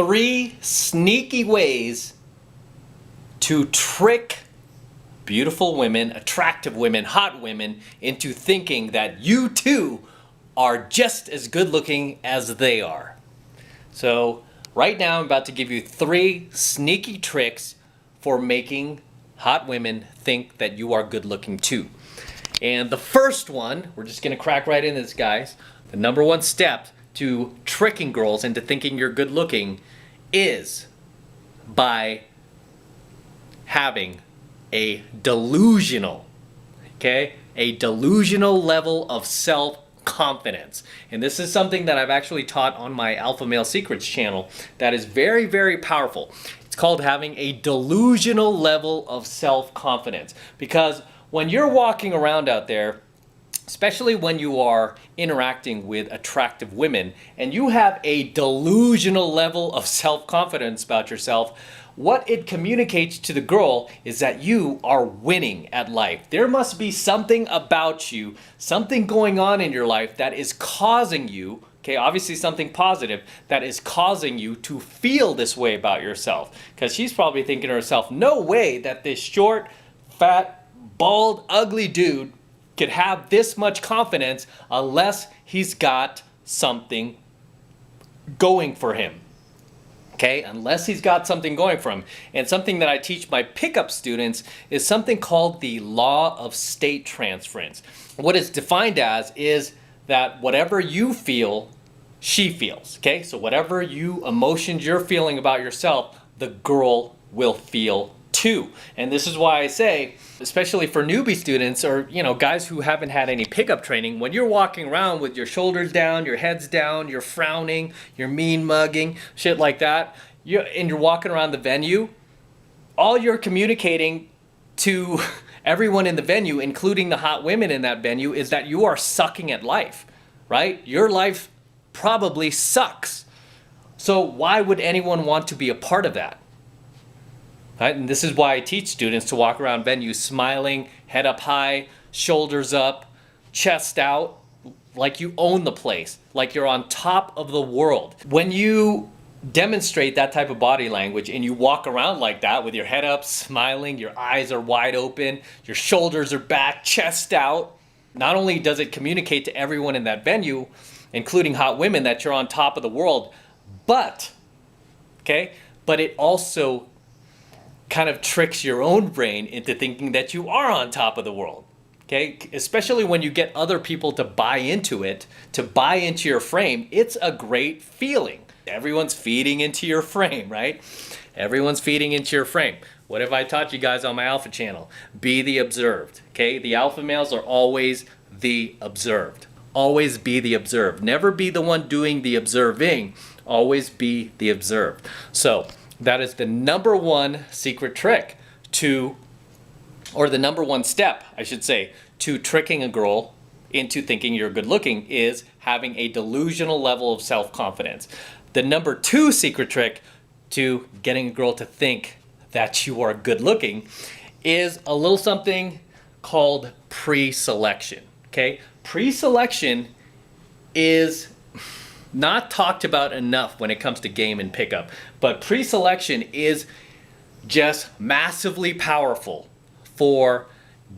3 sneaky ways to trick beautiful women, attractive women, hot women into thinking that you too are just as good looking as they are. So right now I'm about to give you 3 sneaky tricks for making hot women think that you are good looking too. And the first one, we're just gonna crack right into this, guys. The number 1 step to tricking girls into thinking you're good looking is by having a delusional level of self-confidence. And this is something that I've actually taught on my Alpha Male Secrets channel that is very, very powerful. It's called having a delusional level of self-confidence. Because when you're walking around out there, especially when you are interacting with attractive women and you have a delusional level of self-confidence about yourself, what it communicates to the girl is that you are winning at life. There must be something about you, something going on in your life that is causing you, okay, obviously something positive, that is causing you to feel this way about yourself. Because she's probably thinking to herself, no way that this short, fat, bald, ugly dude could have this much confidence unless he's got something going for him. Okay, unless he's got something going for him. And something that I teach my pickup students is something called the law of state transference. What it's defined as is that whatever you feel, she feels. Okay, so whatever emotions you're feeling about yourself, the girl will feel too. And this is why I say, especially for newbie students or guys who haven't had any pickup training, when you're walking around with your shoulders down, your head's down, you're frowning, you're mean mugging, shit like that, and you're walking around the venue, all you're communicating to everyone in the venue, including the hot women in that venue, is that you are sucking at life, right? Your life probably sucks. So why would anyone want to be a part of that? Right? And this is why I teach students to walk around venues smiling, head up high, shoulders up, chest out, like you own the place, like you're on top of the world. When you demonstrate that type of body language and you walk around like that with your head up, smiling, your eyes are wide open, your shoulders are back, chest out, not only does it communicate to everyone in that venue, including hot women, that you're on top of the world, but it also kind of tricks your own brain into thinking that you are on top of the world. Okay, especially when you get other people to buy into it, to buy into your frame, it's a great feeling. Everyone's feeding into your frame, right? Everyone's feeding into your frame. What have I taught you guys on my Alpha channel? Be the observed, okay? The alpha males are always the observed. Always be the observed. Never be the one doing the observing. Always be the observed. So that is the number 1 secret trick or the number 1 step, I should say, to tricking a girl into thinking you're good looking is having a delusional level of self-confidence. The number 2 secret trick to getting a girl to think that you are good looking is a little something called preselection. Okay? Preselection is not talked about enough when it comes to game and pickup, but preselection is just massively powerful for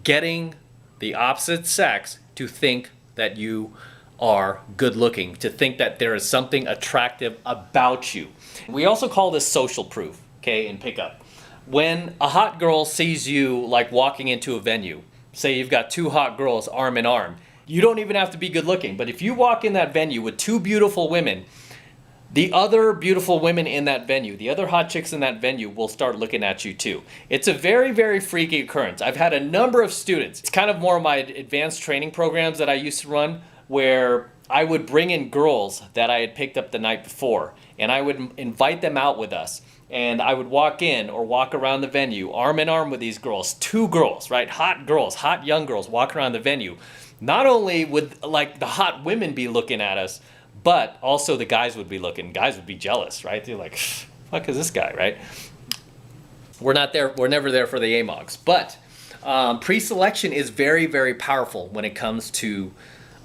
getting the opposite sex to think that you are good looking, to think that there is something attractive about you. We also call this social proof, okay, in pickup. When a hot girl sees you like walking into a venue, say you've got 2 hot girls arm in arm, you don't even have to be good looking, but if you walk in that venue with 2 beautiful women, the other beautiful women in that venue, the other hot chicks in that venue will start looking at you too. It's a very, very freaky occurrence. I've had a number of students, it's kind of more of my advanced training programs that I used to run, where I would bring in girls that I had picked up the night before, and I would invite them out with us. And I would walk in or walk around the venue arm in arm with these girls, 2 girls, right? Hot girls, hot young girls walking around the venue. Not only would like the hot women be looking at us, but also the guys would be looking. Guys would be jealous, right? They're like, fuck is this guy, right? We're not there. We're never there for the AMOGs. But preselection is very, very powerful when it comes to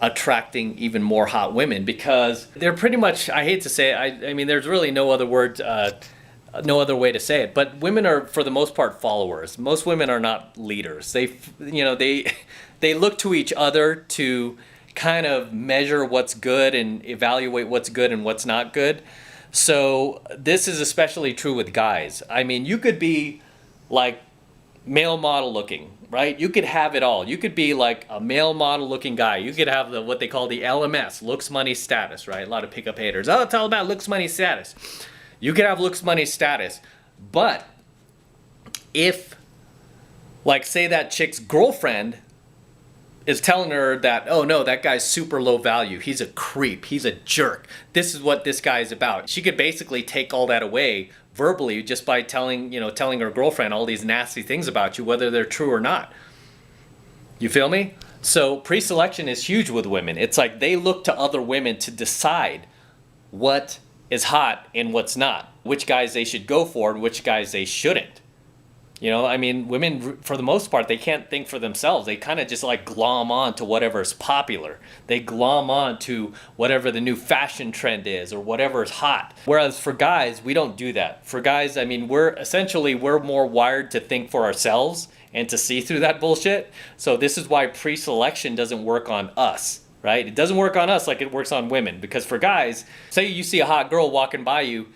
attracting even more hot women, because they're pretty much, I hate to say it, I mean, there's really no other word, no other way to say it, but women are for the most part followers. Most women are not leaders. They look to each other to kind of measure what's good and evaluate what's good and what's not good. So this is especially true with guys. I mean, you could be like male model looking, right? You could have it all. You could be like a male model looking guy. You could have the what they call the LMS, looks, money, status, right? A lot of pickup haters. Oh, it's all about looks, money, status. You could have looks, money, status. But if, like, say that chick's girlfriend is telling her that, oh no, that guy's super low value, he's a creep, he's a jerk, this is what this guy is about, she could basically take all that away verbally just by telling her girlfriend all these nasty things about you, whether they're true or not. You feel me? So pre-selection is huge with women. It's like they look to other women to decide what is hot and what's not, which guys they should go for and which guys they shouldn't. You know, I mean, women, for the most part, they can't think for themselves. They kind of just like glom on to whatever's popular. They glom on to whatever the new fashion trend is or whatever is hot. Whereas for guys, we don't do that. For guys, I mean, we're more wired to think for ourselves and to see through that bullshit. So this is why pre-selection doesn't work on us, right? It doesn't work on us like it works on women. Because for guys, say you see a hot girl walking by you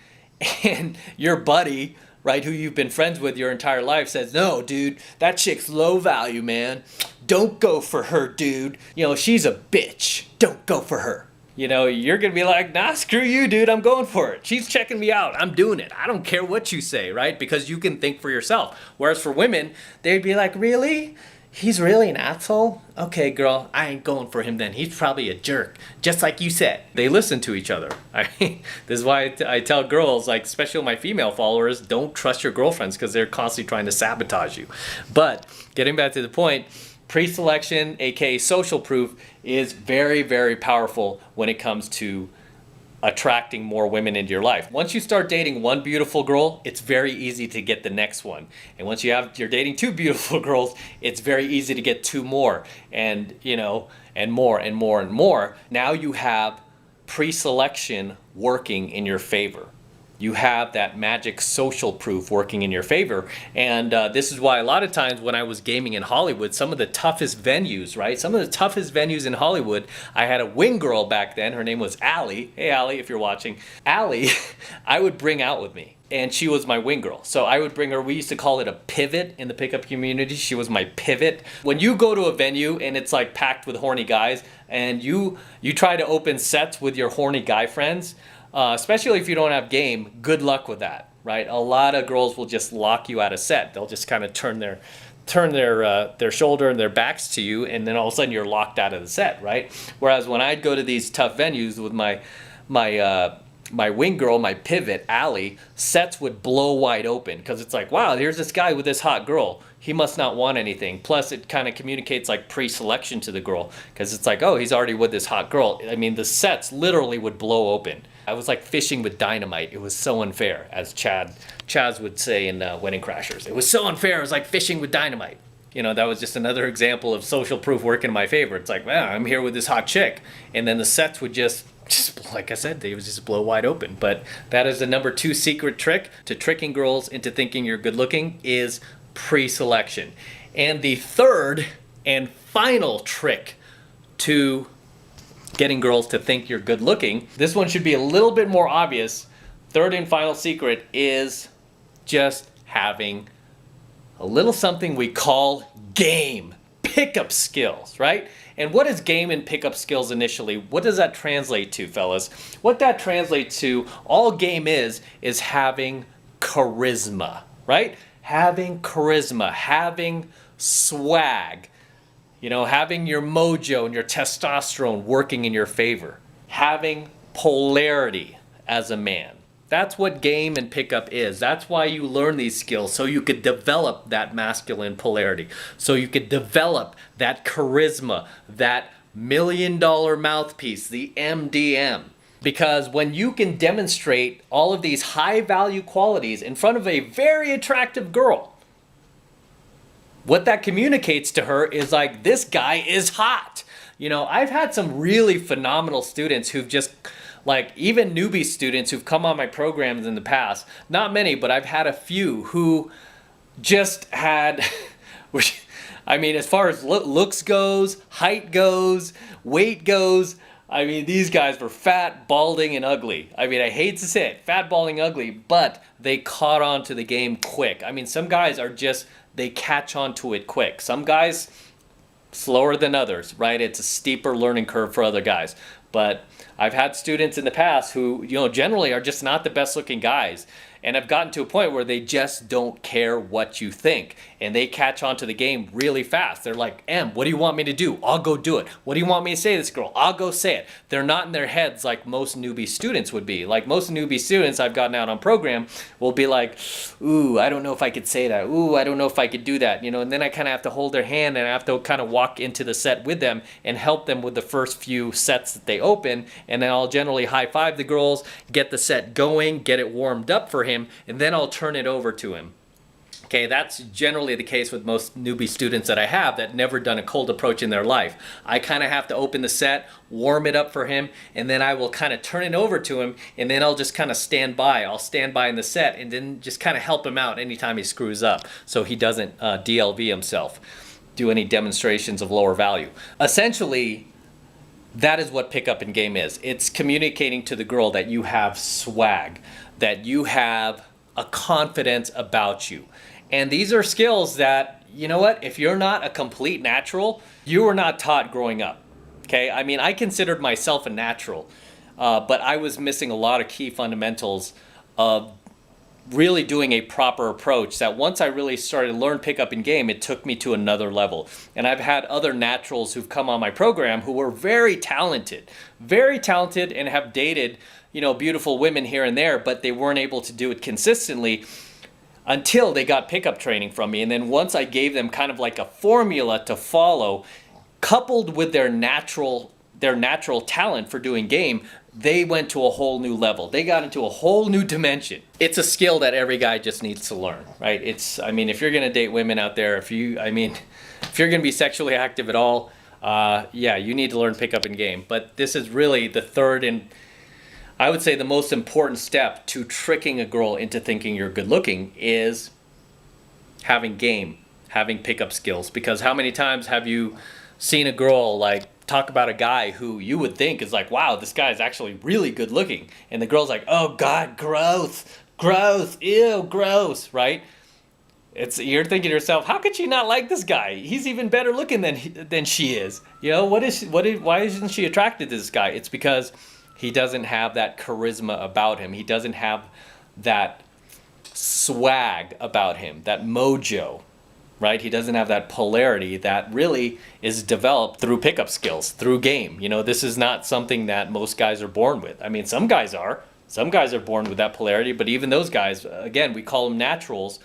and your buddy, right, who you've been friends with your entire life, says, no, dude, that chick's low value, man. Don't go for her, dude. You know, she's a bitch. Don't go for her. You know, you're going to be like, nah, screw you, dude. I'm going for it. She's checking me out. I'm doing it. I don't care what you say, right? Because you can think for yourself. Whereas for women, they'd be like, really? He's really an asshole? Okay, girl, I ain't going for him then. He's probably a jerk, just like you said. They listen to each other. I mean, this is why I tell girls, like, especially my female followers, don't trust your girlfriends because they're constantly trying to sabotage you. But getting back to the point, pre-selection, aka social proof, is very, very powerful when it comes to attracting more women into your life. Once you start dating one beautiful girl, it's very easy to get the next one. And once you're dating two beautiful girls, it's very easy to get two more, and and more and more and more. Now you have pre-selection working in your favor. You have that magic social proof working in your favor. And this is why a lot of times when I was gaming in Hollywood, some of the toughest venues, right? Some of the toughest venues in Hollywood, I had a wing girl back then. Her name was Allie. Hey, Allie, if you're watching. Allie, I would bring out with me. And she was my wing girl. So I would bring her, we used to call it a pivot in the pickup community. She was my pivot. When you go to a venue and it's like packed with horny guys, and you try to open sets with your horny guy friends, especially if you don't have game, good luck with that, right? A lot of girls will just lock you out of set. They'll just kind of turn their shoulder and their backs to you, and then all of a sudden you're locked out of the set, right? Whereas when I'd go to these tough venues with my wing girl, my pivot, Allie, sets would blow wide open because it's like, wow, here's this guy with this hot girl. He must not want anything. Plus, it kind of communicates like pre-selection to the girl because it's like, oh, he's already with this hot girl. I mean, the sets literally would blow open. I was like fishing with dynamite. It was so unfair, as Chaz would say in Wedding Crashers. It was so unfair. It was like fishing with dynamite. You know, that was just another example of social proof working in my favor. It's like, wow, I'm here with this hot chick. And then the sets would just like I said, they would just blow wide open. But that is the number 2 secret trick to tricking girls into thinking you're good looking is pre-selection. And the third and final trick to getting girls to think you're good looking, this one should be a little bit more obvious. Third and final secret is just having a little something we call game, pickup skills, right? And what is game and pickup skills initially? What does that translate to, fellas? What that translates to, all game is having charisma, right? Having charisma, having swag, having your mojo and your testosterone working in your favor, having polarity as a man. That's what game and pickup is. That's why you learn these skills, so you could develop that masculine polarity, so you could develop that charisma, that $1 million mouthpiece, the MDM. Because when you can demonstrate all of these high value qualities in front of a very attractive girl, what that communicates to her is like, this guy is hot. You know, I've had some really phenomenal students who've just, like, even newbie students who've come on my programs in the past. Not many, but I've had a few who just had, which, I mean, as far as looks goes, height goes, weight goes, I mean, these guys were fat, balding, and ugly. I mean, I hate to say it, fat, balding, ugly, but they caught on to the game quick. I mean, some guys are just, they catch on to it quick. Some guys, slower than others, right? It's a steeper learning curve for other guys. But I've had students in the past who, you know, generally are just not the best looking guys, and have gotten to a point where they just don't care what you think, and they catch on to the game really fast. They're like, "Em, what do you want me to do? I'll go do it. What do you want me to say to this girl? I'll go say it." They're not in their heads like most newbie students would be. Like most newbie students I've gotten out on program will be like, "Ooh, I don't know if I could say that. Ooh, I don't know if I could do that." You know, and then I kind of have to hold their hand and I have to kind of walk into the set with them and help them with the first few sets that they open, and then I'll generally high five the girls, get the set going, get it warmed up for him, and then I'll turn it over to him. Okay, that's generally the case with most newbie students that I have that never done a cold approach in their life. I kind of have to open the set, warm it up for him, and then I will kind of turn it over to him, and then I'll just kind of stand by. I'll stand by in the set and then just kind of help him out anytime he screws up so he doesn't DLV himself, do any demonstrations of lower value. Essentially, that is what pickup in game is. It's communicating to the girl that you have swag, that you have a confidence about you. And these are skills that, you know what, if you're not a complete natural, you were not taught growing up. Okay, I mean, I considered myself a natural, but I was missing a lot of key fundamentals of really doing a proper approach that once I really started to learn pickup in game, it took me to another level. And I've had other naturals who've come on my program who were very talented and have dated, you know, beautiful women here and there, but they weren't able to do it consistently until they got pickup training from me. And then once I gave them kind of like a formula to follow, coupled with their natural talent for doing game, they went to a whole new level. They got into a whole new dimension. It's a skill that every guy just needs to learn, right? It's, I mean, if you're gonna date women out there, if you're gonna be sexually active at all, yeah, you need to learn pickup in game. But this is really the third and I would say the most important step to tricking a girl into thinking you're good looking is having game, having pickup skills. Because how many times have you seen a girl like talk about a guy who you would think is like, wow, this guy is actually really good looking, and the girl's like, oh God, gross, ew, gross, right? You're thinking to yourself, how could she not like this guy? He's even better looking than she is. You know, why isn't she attracted to this guy? It's because he doesn't have that charisma about him. He doesn't have that swag about him, that mojo, right? He doesn't have that polarity that really is developed through pickup skills, through game. You know, this is not something that most guys are born with. I mean, some guys are. Some guys are born with that polarity, but even those guys, again, we call them naturals.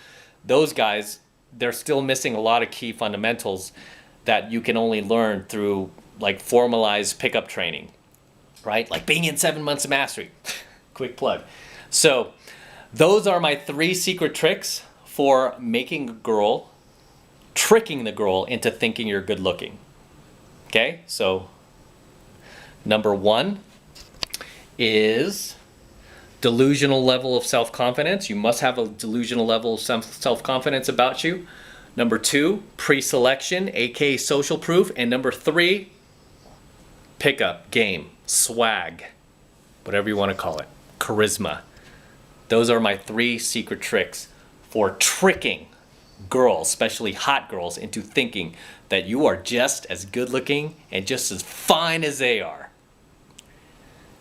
Those guys, they're still missing a lot of key fundamentals that you can only learn through like formalized pickup training. Right? Like being in 7 months of mastery. Quick plug. So those are my 3 secret tricks for making a girl, tricking the girl into thinking you're good looking. Okay? So number 1 is delusional level of self-confidence. You must have a delusional level of self-confidence about you. Number 2, preselection, aka social proof. And number 3, pickup game. Swag, whatever you want to call it, charisma. Those are my 3 secret tricks for tricking girls, especially hot girls, into thinking that you are just as good looking and just as fine as they are.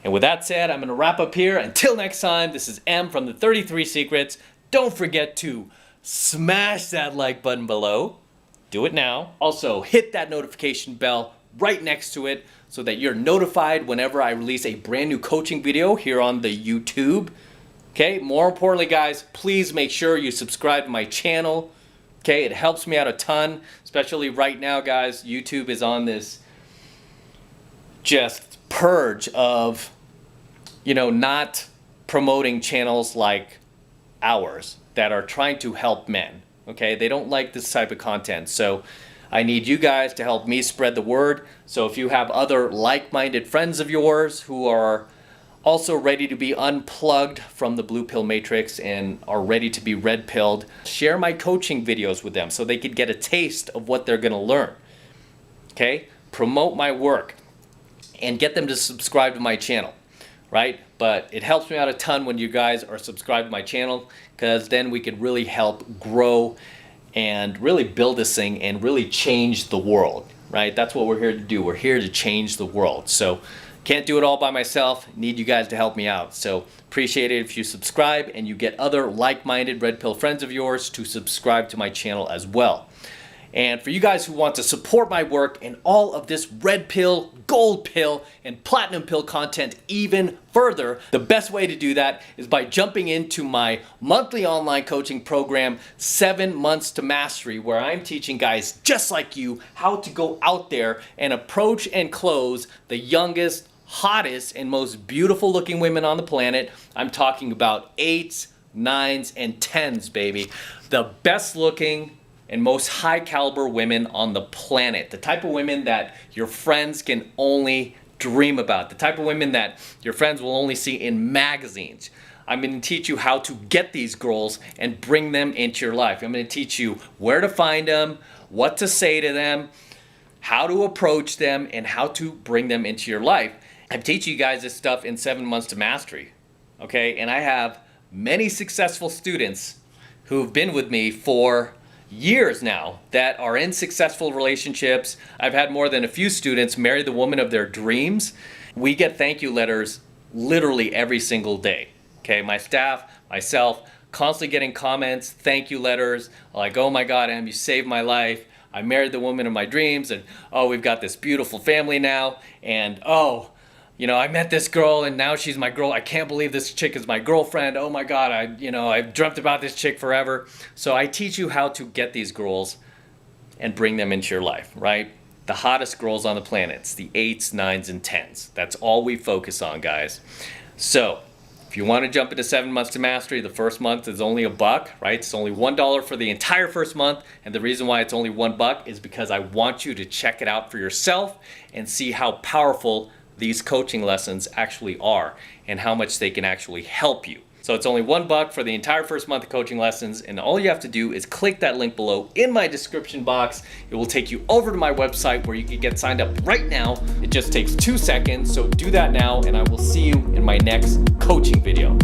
And with that said, I'm going to wrap up here. Until next time, this is M from the 33 Secrets. Don't forget to smash that like button below. Do it now. Also, hit that notification bell right next to it so that you're notified whenever I release a brand new coaching video here on the YouTube. Okay, more importantly, guys, please make sure you subscribe to my channel. Okay, it helps me out a ton, especially right now, guys. YouTube is on this just purge of, you know, not promoting channels like ours that are trying to help men. Okay, they don't like this type of content. So I need you guys to help me spread the word. So if you have other like-minded friends of yours who are also ready to be unplugged from the blue pill matrix and are ready to be red pilled, share my coaching videos with them so they could get a taste of what they're going to learn. Okay? Promote my work and get them to subscribe to my channel, right? But it helps me out a ton when you guys are subscribed to my channel, because then we could really help grow and really build this thing and really change the world, right? That's what we're here to do. We're here to change the world. So can't do it all by myself. Need you guys to help me out. So appreciate it if you subscribe and you get other like-minded red pill friends of yours to subscribe to my channel as well. And for you guys who want to support my work and all of this red pill, gold pill, and platinum pill content even further, the best way to do that is by jumping into my monthly online coaching program, 7 Months to Mastery, where I'm teaching guys just like you how to go out there and approach and close the youngest, hottest, and most beautiful looking women on the planet. I'm talking about 8s, 9s, and 10s, baby. The best looking and most high caliber women on the planet. The type of women that your friends can only dream about. The type of women that your friends will only see in magazines. I'm going to teach you how to get these girls and bring them into your life. I'm going to teach you where to find them, what to say to them, how to approach them, and how to bring them into your life. I'm teaching you guys this stuff in 7 Months to Mastery. Okay? And I have many successful students who've been with me for years now that are in successful relationships. I've had more than a few students marry the woman of their dreams. We get thank you letters literally every single day. Okay, my staff, myself, constantly getting comments, thank you letters, like, oh my God, Em, you saved my life. I married the woman of my dreams, and oh, we've got this beautiful family now, and oh, you know, I met this girl and now she's my girl. I can't believe this chick is my girlfriend. Oh my God, I've dreamt about this chick forever. So I teach you how to get these girls and bring them into your life, right? The hottest girls on the planet. It's the 8s, 9s, and 10s. That's all we focus on, guys. So if you want to jump into 7 Months to Mastery, the first month is only $1, right? It's only $1 for the entire first month. And the reason why it's only $1 is because I want you to check it out for yourself and see how powerful these coaching lessons actually are and how much they can actually help you. So it's only $1 for the entire first month of coaching lessons, and all you have to do is click that link below in my description box. It will take you over to my website where you can get signed up right now. It just takes 2 seconds, so do that now, and I will see you in my next coaching video.